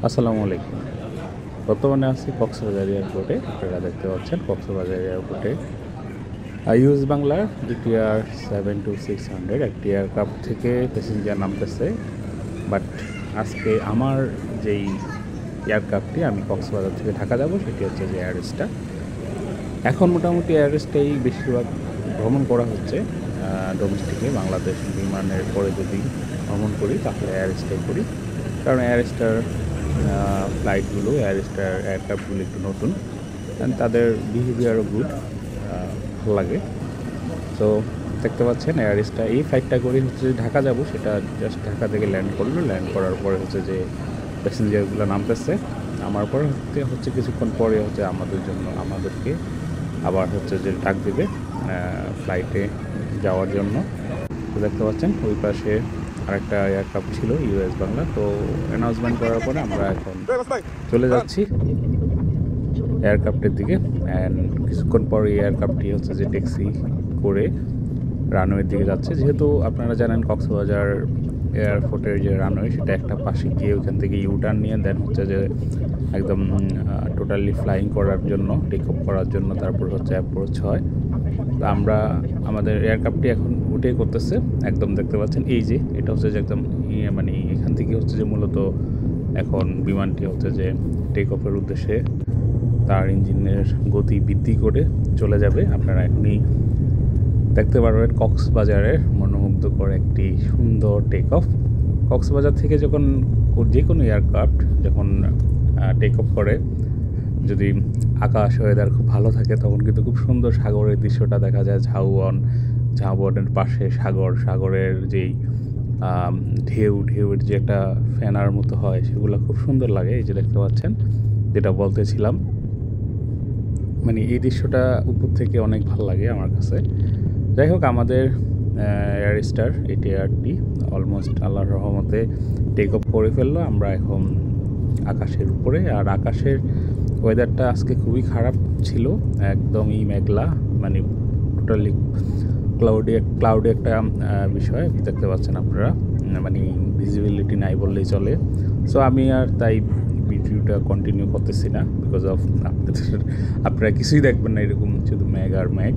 আসসালামু আলাইকুম। বর্তমানে আছি কক্সবাজার এয়ারপোর্টে। আপনারা দেখতে পাচ্ছেন কক্সবাজার এয়ারপোর্টে ইউএস বাংলার GTR 72600 একটি এয়ারক্রাফট থেকে প্যাসেঞ্জার নামতেছে। বাট আজকে আমার যেই এয়ারক্রাফটটি আমি কক্সবাজার থেকে ঢাকা যাব সেটি হচ্ছে যে এয়ারএসটা। এখন মোটামুটি এয়ারএসটাই বেশিরভাগ ভ্রমণ করা হচ্ছে ডোমেস্টিকে। বাংলাদেশ বিমানের পরে যদি ভ্রমণ করি তাহলে এয়ারএসটাই করি, কারণ এয়ারএসটার ফ্লাইটগুলো এয়ারক্রাফটগুলো একটু নতুন অ্যান্ড তাদের বিহেভিয়ারও গুড, ভালো লাগে। তো দেখতে পাচ্ছেন এয়ারএসটা এই ফ্লাইটটা করে হচ্ছে যে ঢাকা যাব, সেটা জাস্ট ঢাকা থেকে ল্যান্ড করলো। ল্যান্ড করার পরে হচ্ছে যে প্যাসেঞ্জারগুলো নামতেছে। আমার পরে হচ্ছে কিছুক্ষণ পরে হচ্ছে আমাদেরকে আবার হচ্ছে যে ডাক দেবে ফ্লাইটে যাওয়ার জন্য। তো দেখতে পাচ্ছেন ওই পাশে আরেকটা এয়ারক্রাফট ছিল ইউএস বাংলা। তো অ্যানাউন্সমেন্ট করার পরে আমরা এখন চলে যাচ্ছি এয়ারক্রাফটের দিকে। অ্যান্ড কিছুক্ষণ পর এই এয়ারক্রাফটটি হচ্ছে যে ট্যাক্সি করে রানওয়ের দিকে যাচ্ছে। যেহেতু আপনারা জানেন কক্সবাজার এয়ারপোর্টের যে রানওয়ে সেটা একটা পাশে গিয়ে ওইখান থেকে ইউটার্ন নিয়ে দেন হচ্ছে যে একদম টোটালি ফ্লাইং করার জন্য, টেক অফ করার জন্য তারপর হচ্ছে অ্যাপ্রোচ হয়। তো আমরা আমাদের এয়ারক্রাফটটি এখন উঠে করতেছে। একদম দেখতে পাচ্ছেন এই যে এটা হচ্ছে যে একদম মানে এখান থেকে হচ্ছে যে মূলত এখন বিমানটি হচ্ছে যে টেক অফের উদ্দেশ্যে তার ইঞ্জিনের গতি বৃদ্ধি করে চলে যাবে। আপনারা এখনই দেখতে পারবেন কক্সবাজারের মনোমুগ্ধকর একটি সুন্দর টেক অফ। কক্সবাজার থেকে যখন যে কোনো এয়ারক্রাফট যখন টেক অফ করে, যদি আকাশ ওয়েদার খুব ভালো থাকে তখন কিন্তু খুব সুন্দর সাগরের দৃশ্যটা দেখা যায়। ঝাউবনের পাশে সাগরের যেই ঢেউয়ের যে একটা ফেনার মতো হয় সেগুলো খুব সুন্দর লাগে। এই যে দেখতে পাচ্ছেন, যেটা বলতেছিলাম, মানে এই দৃশ্যটা উপর থেকে অনেক ভালো লাগে আমার কাছে। যাই হোক, আমাদের এয়ারস্টার এটিআরটি অলমোস্ট আল্লাহর রহমতে টেক অফ করে ফেললো। আমরা এখন আকাশের উপরে, আর আকাশের ওয়েদারটা আজকে খুবই খারাপ ছিল, একদমই মেঘলা, মানে টোটালি ক্লাউডি একটা বিষয় দেখতে পাচ্ছেন আপনারা, মানে ভিজিবিলিটি নাই বললেই চলে। সো আমি আর তাই ভিডিওটা কন্টিনিউ করতেছি না, বিকজ অফ আপনারা কিছুই দেখবেন না, এরকম শুধু মেঘ আর মেঘ।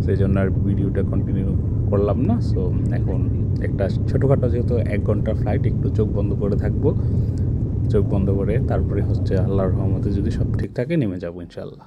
সেই জন্য আর ভিডিওটা কন্টিনিউ করলাম না। সো এখন একটা ছোটোখাটো, যেহেতু 1 ঘন্টার ফ্লাইট, একটু চোখ বন্ধ করে থাকবো। চোখ বন্ধ করে তারপরে হচ্ছে আল্লাহর রহমতে যদি সব ঠিক থাকে নেমে যাবো ইনশাল্লাহ।